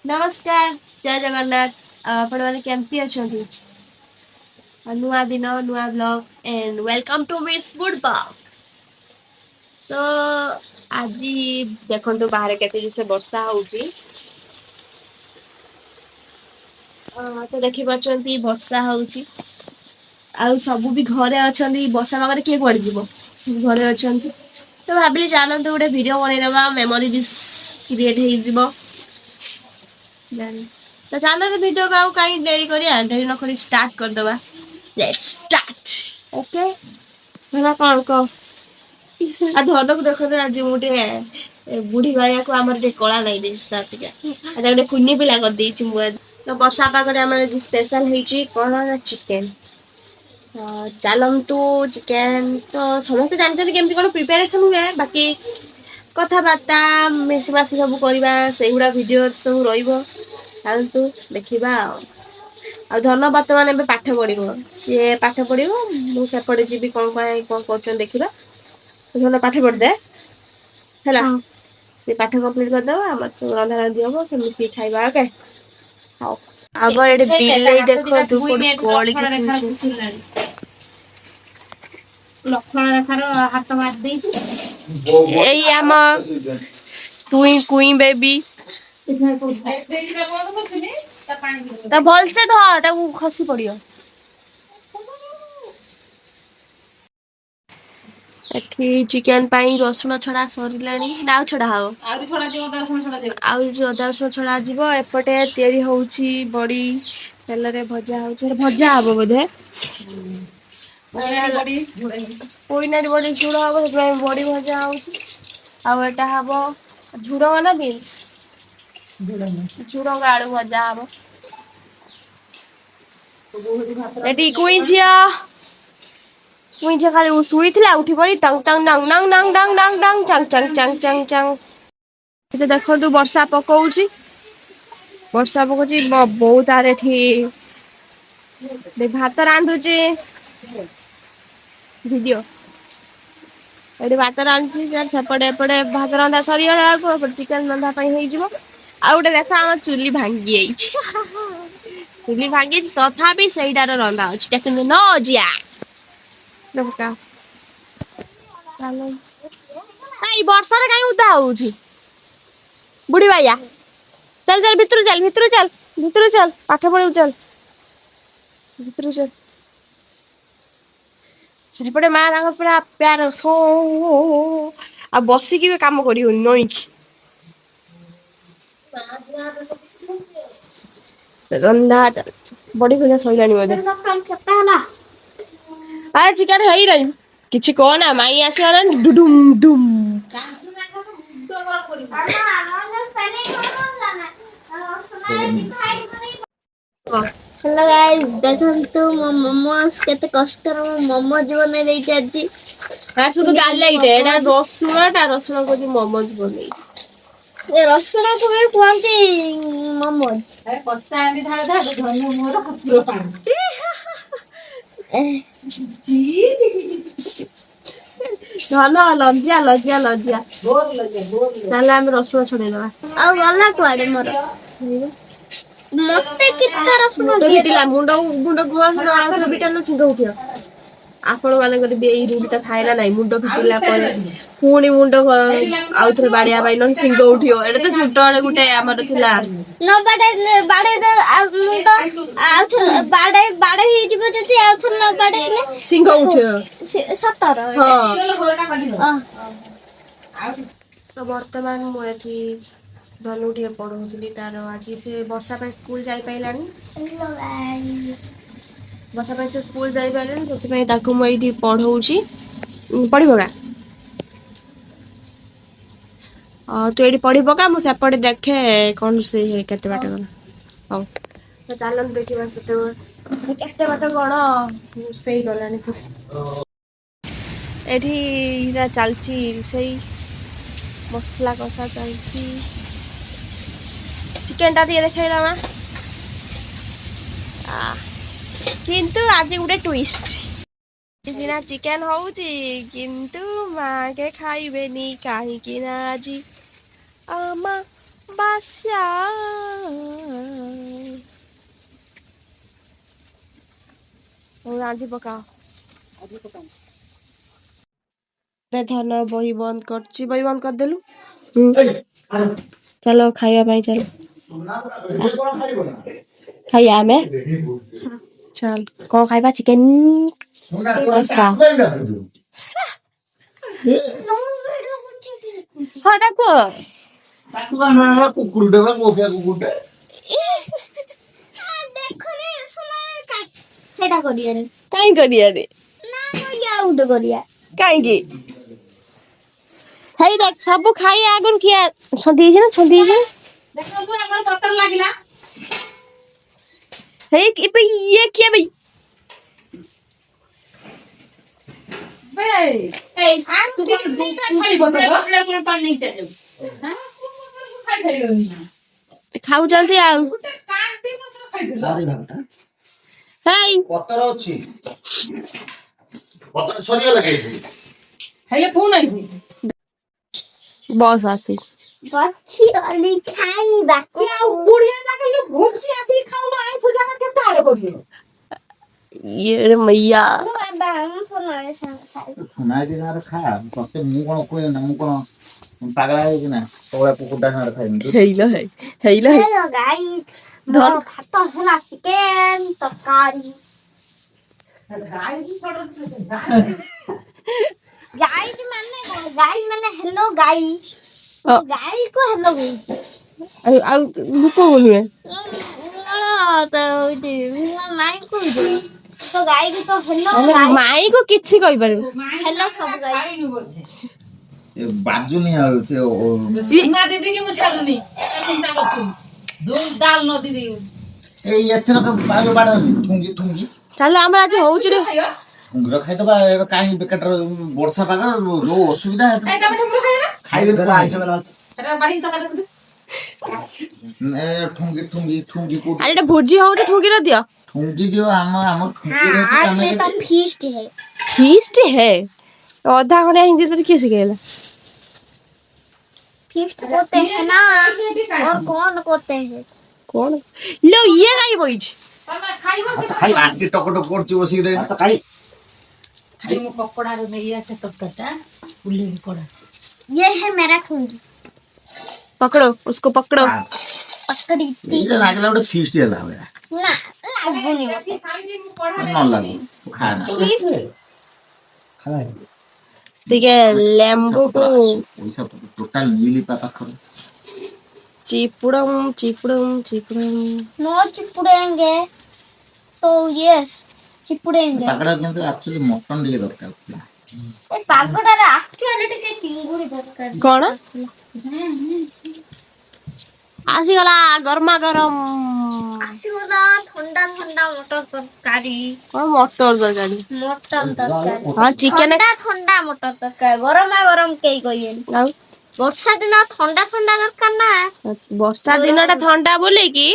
नमस्कार जय जगन्नाथ आपण माने केमती अछंती नुआ दिन नुआ blog and welcome to miss food blog so आज देखंतु बाहर केते जसे वर्षा होउची तो देखि पछंती वर्षा होउची आ सब भी घरे अछंती वर्षा पागरे के पड़ जीवो सब घरे अछंती तो भाबिली जानंतु गोटे वीडियो बनै दबा मेमोरी दिस क्रिएट हे जीवो तो चलो वीडियो को कहीं देरी करिया देरी न करी स्टार्ट कर दबा लेट्स स्टार्ट ओके धन कौन कह आ धन को देख आज मुझे बुढ़ी भाई को आम कला लगे गोटे कुनी पिला कर देती तो वर्षा पागे आम आज स्पेशल कौन चिकेन चलतु चिकेन तो समस्त जानते केमती कौन प्रिपेरेसन हुए बाकी कथबार्ता मिसमासी सब करवा से गुड़ा भिडियो सब रु देखा आ धन बर्तमान ए पाठ पढ़ो सी पाठ पढ़ो मुझे जी कौन कौन कर देखा धन पाठ पढ़दे है से पाठ कंप्लीट करदे आम सब रंधा रंधि हम से मिसिक खाइबा ओके हाँ अब ये बिल्ली देख तू गली लक्षण रेखार हाथ मार देई आम कुई कुई बेबी ता भल से ध खसी पड़ियो एठी चिकेन पाई रसुण छड़ा सरिलानी नाउ छड़ा हो आउरी छड़ा जीव रसुण छड़ा जीव आउरी अदा रसुण छड़ा जीव एपटे तयारी होउची बड़ी तेल रे भजा होउची भजा हबो बोधे पोइनारी बड़ी झुड़ हबो सेतै बड़ी भजा होउची आ एटा हबो झुड़ंग ना बीन्स झुड़ंग आलू भजा हबो एटी कुई झिया मुझे खाली शुई थी उठी पड़ी टंग टंग डंग डंग डंग डंग डंग डंग चंग चंग चंग चंग चंग ये देखो तू वर्षा पकाउची वर्षा पकाउची बहुत आरे थी दे भात रांधुची वीडियो एडी भात रांधुची यार सेपड़े एपड़े भात रंधा सरी गला को चिकन रंधा पई हेई जिवो आ उडे देखा हम चुली भांगी आइची चुली भांगी तथापि सेइडार रंधा अछि टेक्नो न जिया सबका चलो आई वर्षा रे काई उदा होउची बुढ़ी भाईया चल चल भीतर चल पाठ पढ़ू चल भीतर चल सेपटे माँ तांकर पूरा प्यार सो आ बसिकी भी काम करी होनी नईकी रंधा चल बड़ी भजा सइलानी मधे आ चिकन हेई रही किछि कहना माई आसी ना डुडुम डुम हेलो गाइस देखंतु मो मोमोस केते कष्टर मो मोमो जीवन रे जाजी आ सुदु गाले इटे एटा रसुण को जी मोमोज बनै ए रसुण को भी कुहंती मोमोज ए पत्ता आंडी धार धार धनु मोर हसरो पानी धन लज्जा लज्जा लज्जा बोर लगे ताले हम रसुण छडे दवा आ गला कुआडे मोर मते कितना रसुण मुंड फिटिला मुंड गुआ न बिटा न सिंग उठियो आपण माने गरे बे ई रूटा थाय ना नाही मुंड फिटिला परे पुणी मुंड आउथरे बाडिया बाई न सिंग उठियो एटा तो झुटळे गुटे हमर थिला न बाडे दे मुंड आउथरे बाडे ही जिवो जति आउथरे न बाडे ने सिंग उठियो सतर हां तो वर्तमान मु एथी धनु टिए पढ़ौली तार आज से वर्षा पे स्कूल जाई पाइलानी हेलो गाइस वर्षा पे से स्कूल जाई पाइलानी सेति पई ताकू मु एथी पढ़ौची पढ़िबगा तो ये पढ़िबगा मु सेपटे देखे कौन से केते बाट गला हां तो चलन देखिबा सेते केते बाट कौन सेई गलानी एठी इरा चलची सेई मसला कसा चलची चिकेन टा दिए देखाइला माँ किंतु आज गोटे ट्विस्ट सिना चिकेन होउची किंतु माँ के खाइबेनी काहीकि ना आज आमा बास्या ଆଜି ପକାଅ ଏବେ ଧନ ବହି ବନ୍ଦ କରୁଛି ବହି ବନ୍ଦ କରିଦେଲୁ ଚାଲ ଖାଇବା ପାଇଁ ଚାଲ ଖାଇବା ଆମେ ଚାଲ କଣ ଖାଇବା ଚିକେନ ହଁ ତାକୁ କୁକୁରଟେ ବା ଗୋପିଆ କୁକୁରଟେ ଦେଖରେ ସେଟା କରିବାରେ କାଇଁ କରିବାରେ ନା କହିଲି ଆଉ ଗୋଟେ କରିବା କାହିଁକି ହେଇ ଦେଖ ସବୁ ଖାଇ ଆଗରୁ କିଏ ଛନ୍ଦି ହେଇଛି ନା ଦେଖନ୍ତୁ ଆମର ପତ୍ର ଲାଗିଲା ହେଇ ଏବେ ଇଏ କିଏ ଭାଇ ଖାଉଛନ୍ତି ଆଉ ହେଇ ପତର ଅଛି ପତର ସରିଗଲା କେହି ହେଲେ ଫୋନ ଆଇଛି ବସ୍ ଆସି ବସି ଅଲି ଖାଇବା ଆଉ ବୁଢିଆ ଯାକେ ଭୋଜି ଆସିକି ଖାଉନ ଆଇଁଷ ଜାଗା କେତେ ଆଡେ କରିବେ ଇଏ ମૈୟା ସୁନା ଯଦି ସାଙ୍ଗରେ ଖା ତତେ ମୁଁ କଣ କୁହେ ନା ମୁଁ କଣ ପାଗଳା ହେଇଛି ନା ତୋଳେ କୁକୁରଟା ସାଙ୍ଗରେ ଖାଇନି ହେଇଲ ହେଇ ହେଇଲ ହେଇ ଗାଈ ଧର ଭାତ ହେଲା ଚିକେନ ତରକାରୀ ଗାଈ ମାନେ ଗାଈ ମାନେ ହେଲୋ ଗାଈ ଗାଈ କୁ ହେଲୋ ଆଉ ଲୋକ ବୋଲୁଏ ମାଇ କୁ ତ ଗାଈ କୁ ତ ହେଲୋ ମାଇ କୁ କିଛି କହିପାରିବୁ ହେଲୋ ସବୁ ଗାଈ ବାଜୁନି ଆଉ ସେ ସୁନା ଦିଦି କି ମୁଁ ଛାଡୁନି ଚିନ୍ତା କରୁଥିଲି ଡାଲ ନଦୀ ଦେଇ ଏଇ ଏଥର ବାଳ ବାଡନି ଠୁଙ୍ଗି ଠୁଙ୍ଗି ଚାଲ ଆମର ଆଜି ହଉଛି ରେ ଠୁଙ୍ଗିର ଖାଇଦବା କାହିଁ ବେକାରର ବର୍ଷା ପାଗ ଯୋଉ ଅସୁବିଧା ଖାଇଦେବେ ଠୁଙ୍ଗି ଠୁଙ୍ଗି ଠୁଙ୍ଗି କୋଉଠି ଆରେ ଏଟା ଭୋଜି ହଉଛି ଠୁଙ୍ଗିର ଦିଅ ଠୁଙ୍ଗି ଦିଅ ଆମ ଠୁଙ୍ଗିରେ तो फीस्ट है ଫିଷ୍ଟ ହେ ଅଧା ଖଣ୍ଡିଆ ହିନ୍ଦୀ ତୋର କିଏ ଶିଖେଇଲା फीस्ट करते हैं ना और कौन करते हैं କଣ ଲୋ ଇଏ କାଇଁ ବଇଛି ଖାଇ ଆଣ୍ଟି ଟକ ଟକ କରୁଛି ବସିକି ଦେ ଖାଇ ମୁଁ କପଡାରେ ନେଇ ଆସେ ତରକାରୀଟା ଉଲ୍ଲେଖ କଡା ये है मेरा खूंगी ପକड़ो उसको पकड़ो पकड़ी थी ଏଇଟା ଲାଗିଲା ଗୋଟେ ଫିଷ୍ଟ ହେଲା ଭଳିଆ ना लागुनी ନ ଲାଗୁ ତୁ ଖା ନା ଟିକେ ଲେମ୍ବୁକୁ ପଇସା ଟୋଟାଲ ମିଳିପା ପାଖରେ ଚିପୁଡମ ଚିପୁଡମ ଚିପୁଡମ नो चिपड़ेंगे तो यस चिपड़ेंगे ପାଗଟା କିନ୍ତୁ ଆକ୍ଚୁଆଲି ମଟନ ଟିକେ ଦରକାର ଥିଲା ए पागोडारे एक्चुअली टिके चिंगुडी दरकार କଣ ଆସିଗଲା ଗରମା ଗରମ आसीगला ठंडा ठंडा मटर तरकारी କଣ ମଟର ତରକାରୀ मटन तरकारी ହଁ ଚିକେନ ठंडा ठंडा मटर तरकारी गरमा गरम केई कहियन ଆଉ ବର୍ଷା ଦିନ ଥଣ୍ଡା ଥଣ୍ଡା ଦରକାର ନା ବର୍ଷା ଦିନଟା ଥଣ୍ଡା ବୋଲିକି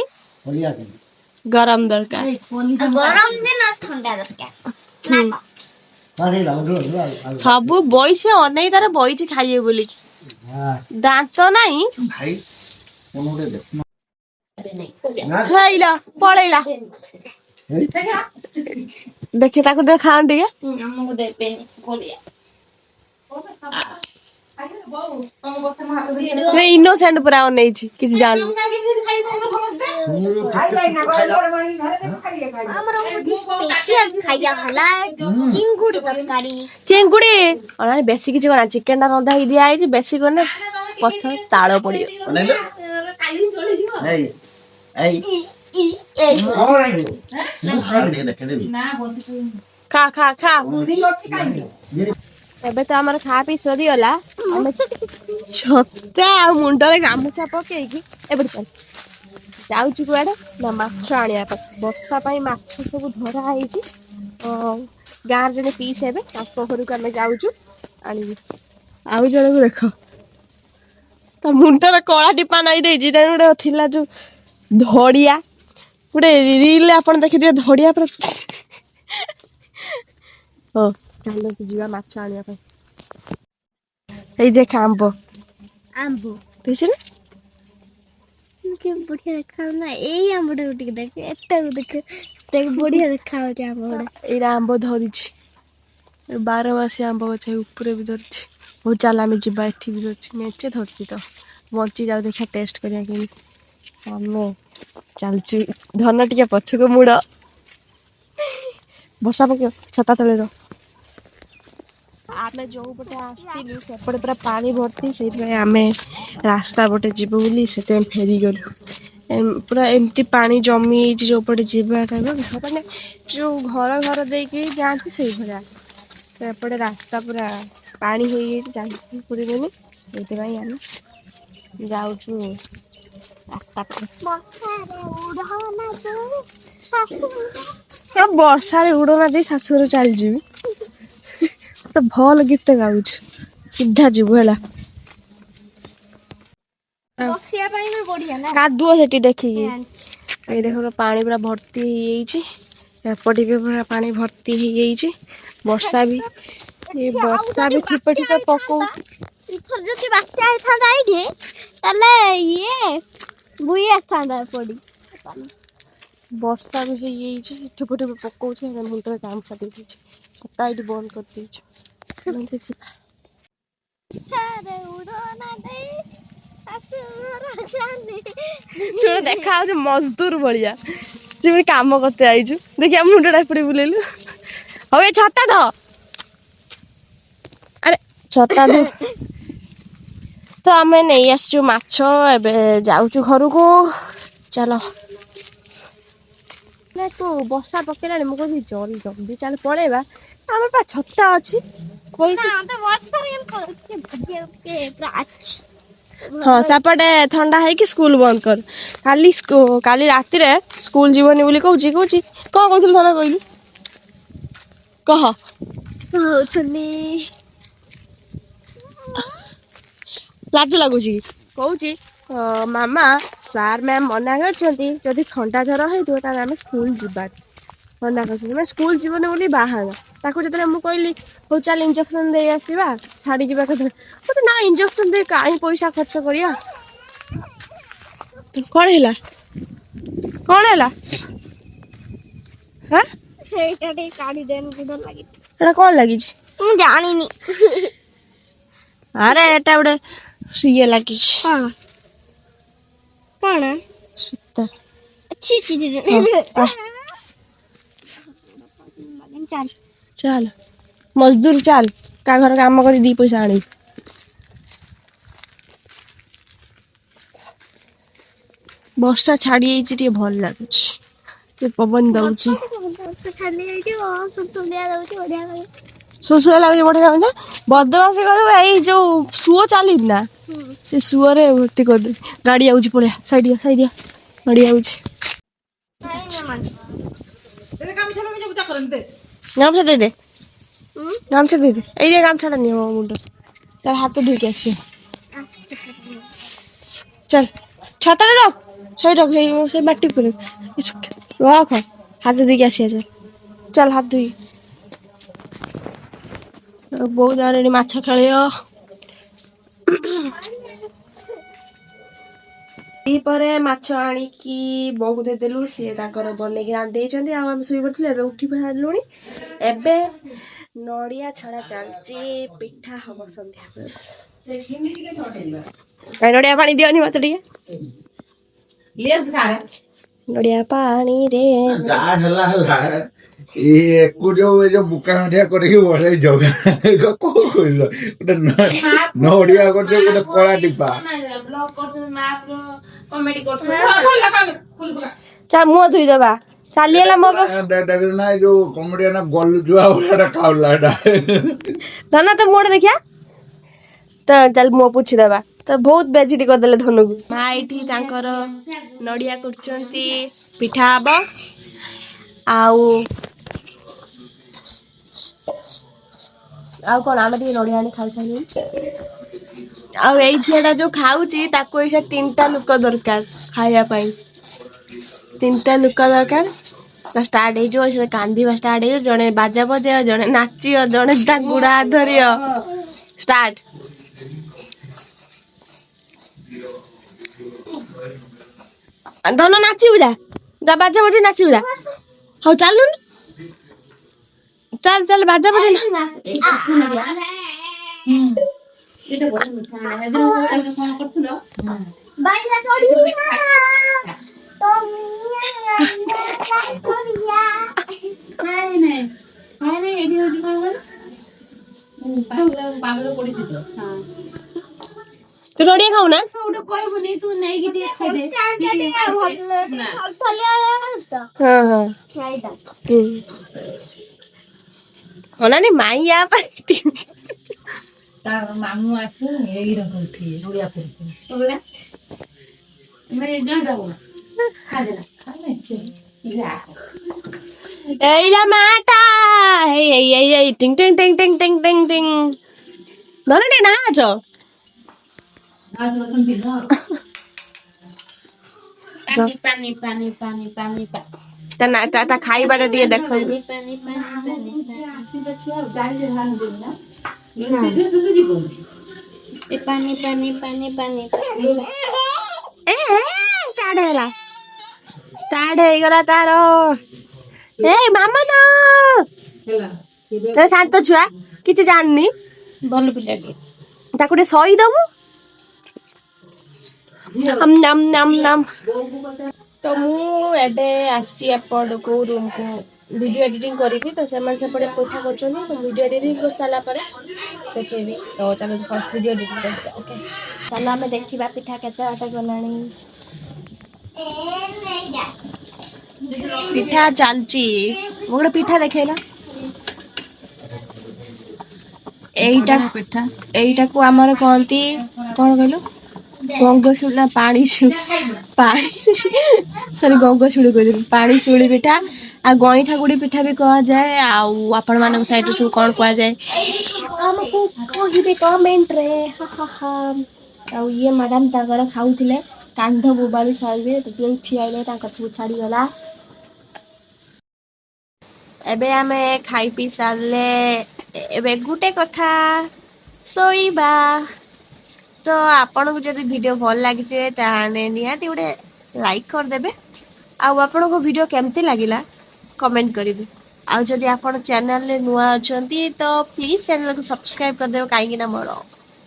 ଗରମ ଦରକାର ଗରମ ଦିନ ଥଣ୍ଡା ଦରକାର ସବୁ ବଇছে ଅନେଇ ତାର ବଇଛି ଖାଇବେ ବୋଲିକି ଦାନ୍ତ ନାହିଁ ଭାଇ କଣ ଗୋଟେ ଦେଖୁନ ହେଇଲା ପଳେଇଲା ଦେଖେ ତାକୁ ଦେଖାଅ ଟିକେ ଆମକୁ ଦେବେନି ବଳିଆ ଇନୋସେଣ୍ଟ ପୁରା ଅନେଇଛି କିଛି ଜାଣୁ ଆମର ହଉଛି ସ୍ପେଶିଆଲ ଖାଇବା ହେଲା ଚିଙ୍ଗୁଡି ତରକାରୀ ଚିଙ୍ଗୁଡି ଅନାନି ବେଶୀ କିଛି କନା ଚିକେନ ଟା ରନ୍ଧା ହେଇକି ଦିଆ ହେଇଛି ବେଶୀ କଲେ ପଛ ତାଳ ପଡିବ ଅନେଇଲେ ଏଇ ଏଇ ଟିକେ ଦେଖେଇଦେବି ଖା ଖା ଖା ଏବେ ତ ଆମର ଖା ପିଇ ସରିଗଲା ଆମେ ଛତା ଆଉ ମୁଣ୍ଡରେ ଗାମୁଛା ପକେଇକି ଏବେ ଚାଲ ଯାଉଛୁ କୁଆଡେ ନା ମାଛ ଆଣିବା ପାଇଁ ବର୍ଷା ପାଇଁ ମାଛ ସବୁ ଧରା ହେଇଛି ଗାଁରେ ଜଣେ ପିସ୍ ହେବେ ତାଙ୍କ ଘରକୁ ଆମେ ଯାଉଛୁ ଆଣିବି ଆଉ ଜଣକୁ ଦେଖ ତା ମୁଣ୍ଡରେ କଳା ଟିପା ନାଇ ଦେଇଛି ତେଣୁ ଗୋଟେ ଥିଲା ଯୋଉ ଧଡିଆ ଗୋଟେ ରିଲରେ ଆପଣ ଦେଖିଥିବେ ଧଡିଆ ପୁରା ହଉ ଚାଲନ୍ତୁ ଯିବା ମାଛ ଆଣିବା ପାଇଁ ଏଇ ଦେଖ ଆମ୍ବ ଆମ୍ବ ବୁଝିଲେ के बढ़िया देखा ना एई आंबटा उठिक देख एटा देख देख बढ़िया देखा होचे आंबटा ଏଇଟା ଆମ୍ବ ଧରିଛି 12 ମାସି ଆମ୍ବ ଗଛ ଉପରେ ବି ଧରିଛି। ହଉ ଚାଲ ଆମେ ଯିବା ଏଠି ବି ଧରିଛି ମେଞ୍ଚେ ଧରିଛି ତ ବଞ୍ଚି ଯାଉ ଦେଖିବା ଟେଷ୍ଟ କରିବା କେମିତି। ଆମେ ଚାଲିଛୁ ଧନ ଟିକେ ପଛକୁ ମୁଡ଼ ବର୍ଷା ପକେଇବ ଛତା ତଳେ ରହ। ଆମେ ଯୋଉ ପଟେ ଆସିଥିଲୁ ସେପଟେ ପୁରା ପାଣି ଭର୍ତ୍ତି ସେଇଥିପାଇଁ ଆମେ ରାସ୍ତା ପଟେ ଯିବୁ ବୋଲି ସେଥିପାଇଁ ଫେରିଗଲୁ। ପୁରା ଏମିତି ପାଣି ଜମି ହେଇଛି ଯୋଉପଟେ ଯିବାଟା ମାନେ ଯୋଉ ଘର ଘର ଦେଇକି ଯାଆନ୍ତି ସେଇଭଳିଆ ଏପଟେ ରାସ୍ତା ପୁରା ପାଣି ହେଇଯାଇଛି ଚାଲିକି ପୁରିବନି ସେଇଥିପାଇଁ ଆମେ ଯାଉଛୁ ବର୍ଷାରେ ଉଡନା ଦେଇ ଶାଶୁଘର ଚାଲିଯିବି ତ ଭଲ ଗୀତ ଗାଉଛୁ ସିଧା ଯିବୁ ହେଲା। ବସିବା ପାଇଁ ବି ବଢିଆ ନା କାଦୁଅ ସେଠି ଦେଖିକି ଏଇ ଦେଖ ପାଣି ପୁରା ଭର୍ତ୍ତି ହେଇଯାଇଛି ଏପଟେ ବି ପୁରା ପାଣି ଭର୍ତ୍ତି ହେଇଯାଇଛି ବର୍ଷା ବି ଠୋପେ ଠୋପେ ପକଉଛି। ଇଥର ଯଦି ବାତ୍ୟା ହେଇଥାନ୍ତା ଏଇଠି ତାହେଲେ ଇଏ ବୁଇ ଆସିଥାନ୍ତା ପଡି ବର୍ଷା ବି ହେଇଯାଇଛି ଠୋପେ ଠୋପେ ପକଉଛି ମୁଣ୍ଡରେ ଗାମୁଛା ଦେଇଦେଇଛି ଛତା ଏଇଠି ବନ୍ଦ କରିଦେଇଛୁ। ଦେଖା ହଉଛି ମଜଦୁର ଭଳିଆ ଯେମିତି କାମ କରତେ ଆଇଛୁ ଦେଖିଆ ମୁଣ୍ଡଟା ଏପଟେ ବୁଲେଇଲୁ। ହଉ ଏ ଛତା ଧ ଆରେ ଛତା ଧ ତ ଆମେ ନେଇ ଆସିଛୁ ମାଛ ଏବେ ଯାଉଛୁ ଘରକୁ ଚାଲ। ତୁ ବର୍ଷା ପକେଇଲାଣି ମୁଁ କହିବି ଜଲ୍ଦି ଚାଲ ପଳେଇବା ଆମର ପା ଛତା ଅଛି ହଁ ସେପଟେ ଥଣ୍ଡା ହେଇକି ସ୍କୁଲ ବନ୍ଦ କର କାଲି ରାତିରେ ସ୍କୁଲ ଯିବନି ବୋଲି କହୁଛି କଣ କହୁଥିଲୁ ଧନ କହିଲୁ କହ। ଲାଜ ଲାଗୁଛି କହୁଛି ମାମା ସାର୍ ମ୍ୟାମ୍ ମନା କରିଛନ୍ତି ଯଦି ଥଣ୍ଡା ଜର ହେଇଥିବ ତାହେଲେ ଆମେ ସ୍କୁଲ ଯିବା ମନା କରିଛନ୍ତି ମାନେ ସ୍କୁଲ ଯିବନି ବୋଲି ବାହାନା ତାକୁ ଯେତେବେଳେ ମୁଁ କହିଲି ହଉ ଚାଲ ଇଞ୍ଜେକ୍ସନ ଦେଇ ଆସିବା ଛାଡ଼ି ଯିବା କଥା ନା ଇଞ୍ଜେକ୍ସନ ଦେଇ କାହିଁ ପଇସା ଖର୍ଚ୍ଚ କରିବା। କଣ ହେଲା ହାଁ ସେଇଟା ଟିକେ କାଢିଦେନି ଲାଗି ଏଟା କଣ ଲାଗିଛି ମୁଁ ଜାଣିନି ଆରେ ଏଟା ଗୋଟେ ଇଏ ଲାଗିଛି କଣ ସୂତା ଚାଲ ମଜଦୁର ଚାଲ କାହା ଘର କାମ କରି 2 ପଇସା ଆଣିବୁ। ବର୍ଷା ଛାଡି ଯାଇଛି ଟିକେ ଭଲ ଲାଗୁଛି ଟିକେ ପବନ ଦଉଛି ଶୋଷ ଲାଗୁଛି ବଢିଆ ଲାଗୁଛି ବଦମାସି କରିବୁ ଏଇ ଯୋଉ ସୁଅ ଚାଲିନି ନା ସେ ସୁଅରେ ଭର୍ତ୍ତି କରିଦେବି ଗାଡି ଆଉଛି ପଳେଇଆ ସାଇଡିଆ ଗାଡି ଆଉଛି ଗାମୁଛା ଦେଇଦେ ଏଇ ଗାମୁଛାଟା ନିଅ ମୋ ମୁଣ୍ଡ ତାର ହାତ ଧୋଇକି ଆସିବ ଚାଲ ଛତାରେ ରଖ ସେଇ ବାଟି ଉପରେ ରଖ ହାତ ଧୋଇକି ଆସିବା ଚାଲ ହାତ ଧୋଇ ବୋଉ ଯାରେ ମାଛ ଖେଳିବ ଦିପରେ ମାଛ ଆଣିକି ବୋଉକୁ ଦେଇଦେଲୁ ସିଏ ତାଙ୍କର ବନେଇକି ରାନ୍ଧି ଦେଇଛନ୍ତି ଆଉ ଆମେ ଶୋଇପଡ଼ିଥିଲୁ ଏବେ ଉଠି ବାହାରିଲୁଣି ଏବେ ନଡିଆ ଛଡା ଚାଲିଛି ପିଠା ହବ ସନ୍ଧ୍ୟାବେଳେ ନଡିଆ ପାଣି ଦିଅନି ମତେ ଟିକେ ନଡିଆ ପାଣିରେ ଯାହା ହେଲା ଏକୁ ଯୋଉ ଏ ଯୋଉ ବୁକା ମାଠିଆ କରିକି ବସେଇ ଜଗା କଣ କହିଲ ଗୋଟେ ନଡିଆ କରୁଛ ଗୋଟେ କଳା ଟିପା ମୁହଁ ଧୋଇଦବା ଚାଲିଗଲା ମୋ ନା ଯୋଉ କମେଡିଆନ ଗଲୁ ଯୁଆ ଭଳିଆ ଖାଉଲା ଏଟା ଧନ ତ ମୁହଁଟା ଦେଖିଆ ତ ଚାଲ ମୁହଁ ପୋଛିଦବା ତ ବହୁତ ବେଜିତି କରିଦେଲେ ଧନକୁ ମା ଏଇଠି ତାଙ୍କର ନଡିଆ କରୁଛନ୍ତି ପିଠା ହବ ଆଉ କଣ ଆମେ ଟିକେ ନଡିଆ ଆଣି ଖାଇସାରିଲୁଣି ଆଉ ଏଇ ଝିଅଟା ଯୋଉ ଖାଉଛି ତାକୁ ଏଇସା 3ଟା ଲୋକ ଦରକାର ଖାଇବା ପାଇଁ 3ଟା ଲୋକ ଦରକାର ଷ୍ଟାର୍ଟ ହେଇଯିବ ସେ କାନ୍ଦିବା ଷ୍ଟାର୍ଟ ହେଇଯିବ ଜଣେ ବାଜା ବଜେଇବ ଜଣେ ନାଚିବ ଜଣେ ତା ଗୁଡା ଧରିବ ଷ୍ଟାର୍ଟ ଧନ ନାଚିବୁ ଯା ଯା ବାଜା ବଜେଇ ନାଚିବୁ ଯା ହଉ ଚାଲୁନ ଚାଲ ଚାଲ ବାଜା ବଜେଇ ନା ଏଇଟା ବଢିଆ ମିଠା ଆଣିଲା। ହେଦିନ କଣ କରୁଥିଲ? ବାଇଲା ଚଢିଆ ତ ମିଆ ଚଢିଆ ନାଇଁ ନାଇଁ ଏଠି ହଉଛି କଣ କହିଲ ପାଗଳ ପଡିଛି ତ। ତୁ ନଡ଼ିଆ ଖାଉ ନା ସବୁଠୁ କହିବୁନି ତୁ ନେଇକି ଟିକେ ଖାଇଦେ। ନା ହଁ ହଁ ସେଇଟା ଅନାନି ମାଇଁ ୟା ପାଇଁ ତା ମାମୁଁ ଆସିବ ଏଇରକମ ଉଠିଏ ନଡିଆ ପଡିଥିବ କହୁଲା ଏଇଲା ମାଟା ଏଇ ଟିଂ ଟିଂ ଟିଂ ଟିଂ ଟିଂ ଟିଂ ଟିଂ ଧନ ଟିକେ ନାଚ ପାନି ପାନି ପାନି ପାନି ପାନି ତା ଖାଇବାଟା ଟିକେ ଦେଖନ୍ତୁ ଆସିଲେ ଛୁଆ ଯାଇଲେ ନା ସିଝି ସିଝି ଯିବନି। ଏ ପାନି ପାନି ପାନି ପାନି ଷ୍ଟାର୍ଟ ହେଲା ଷ୍ଟାର୍ଟ ହେଇଗଲା ତାର ଏଇ ମାମନ ହେଲା ଶାନ୍ତ ଛୁଆ କିଛି ଜାଣିନି ଭଲ ପିଲାଟି ତାକୁ ଟିକେ ସହି ଦବୁ ତ ମୁଁ ଏବେ ଆସିଛି ଏପଟକୁ ରୁମକୁ ଭିଡ଼ିଓ ଏଡିଟିଂ କରିବି ତ ସେମାନେ ସେପଟେ ପିଠା କରୁଛନ୍ତି ତ ଭିଡ଼ିଓ ଏଡିଟିଂ କରିସାରିଲା ପରେ ଦେଖେଇବି ତ ଚାଲ ଫାର୍ଷ୍ଟ ଭିଡ଼ିଓ ଏଡିଟିଂ କରିବା ଓକେ ଚାଲ ଆମେ ଦେଖିବା ପିଠା କେତେ ବାଟ ଗଲାଣି ପିଠା ଚାଲିଛି ମୁଁ ଗୋଟେ ପିଠା ଦେଖେଇଲା ଏଇଟାକୁ ଆମର କହନ୍ତି କଣ କହିଲୁ ଗଙ୍ଗଶୂଳି ନା ପାଣି ସରି ଗଙ୍ଗଶୂଳି କହିଦେଲି ପାଣି ଶୂଳି ପିଠା ଆଉ ଗଇଁଠା ଗୁଡ଼ି ପିଠା ବି କୁହାଯାଏ ଆଉ ଆପଣ ମାନଙ୍କ ସାଇଡରେ ସବୁ କଣ କୁହାଯାଏ ଆମକୁ କହିବେ କମେଣ୍ଟରେ ଆଉ ଇଏ ମ୍ୟାଡାମ ତାଙ୍କର ଖାଉଥିଲେ କାନ୍ଧ ବୋବାଳି ସାରିବେ ଟିକେ ଠିଆ ହେଲେ ତାଙ୍କର ସବୁ ଛାଡିଗଲା ଏବେ ଆମେ ଖାଇ ପିଇ ସାରିଲେ ଏବେ ଗୋଟେ କଥା ଶୋଇବା ତ ଆପଣଙ୍କୁ ଯଦି ଭିଡ଼ିଓ ଭଲ ଲାଗିଥିବେ ତାହେଲେ ନିହାତି ଗୋଟେ ଲାଇକ୍ କରିଦେବେ ଆଉ ଆପଣଙ୍କ ଭିଡ଼ିଓ କେମିତି ଲାଗିଲା କମେଣ୍ଟ କରିବେ ଆଉ ଯଦି ଆପଣ ଚ୍ୟାନେଲରେ ନୂଆ ଅଛନ୍ତି ତ ପ୍ଲିଜ୍ ଚ୍ୟାନେଲକୁ ସବସ୍କ୍ରାଇବ୍ କରିଦେବେ କାହିଁକିନା ମୋର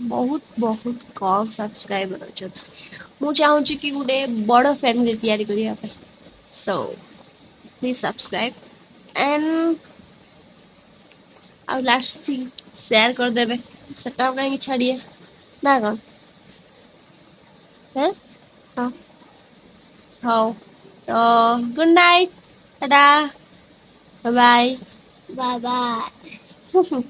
ବହୁତ କମ୍ ସବସ୍କ୍ରାଇବର ଅଛନ୍ତି ମୁଁ ଚାହୁଁଛି କି ଗୋଟେ ବଡ଼ ଫ୍ୟାମିଲି ତିଆରି କରିବା ପାଇଁ ସୋ ପ୍ଲିଜ୍ ସବସ୍କ୍ରାଇବ୍ ଏଣ୍ଡ ଆଉ ଲାଷ୍ଟ ଥିଙ୍ଗ ସେୟାର କରିଦେବେ ସେଟା କାହିଁକି ଛାଡ଼ିଏ ନା କ'ଣ ହଁ ହଉ ତ ଗୁଡ୍ ନାଇଟ୍ ଟାଟା ବାଏ ବାବା ବାଏ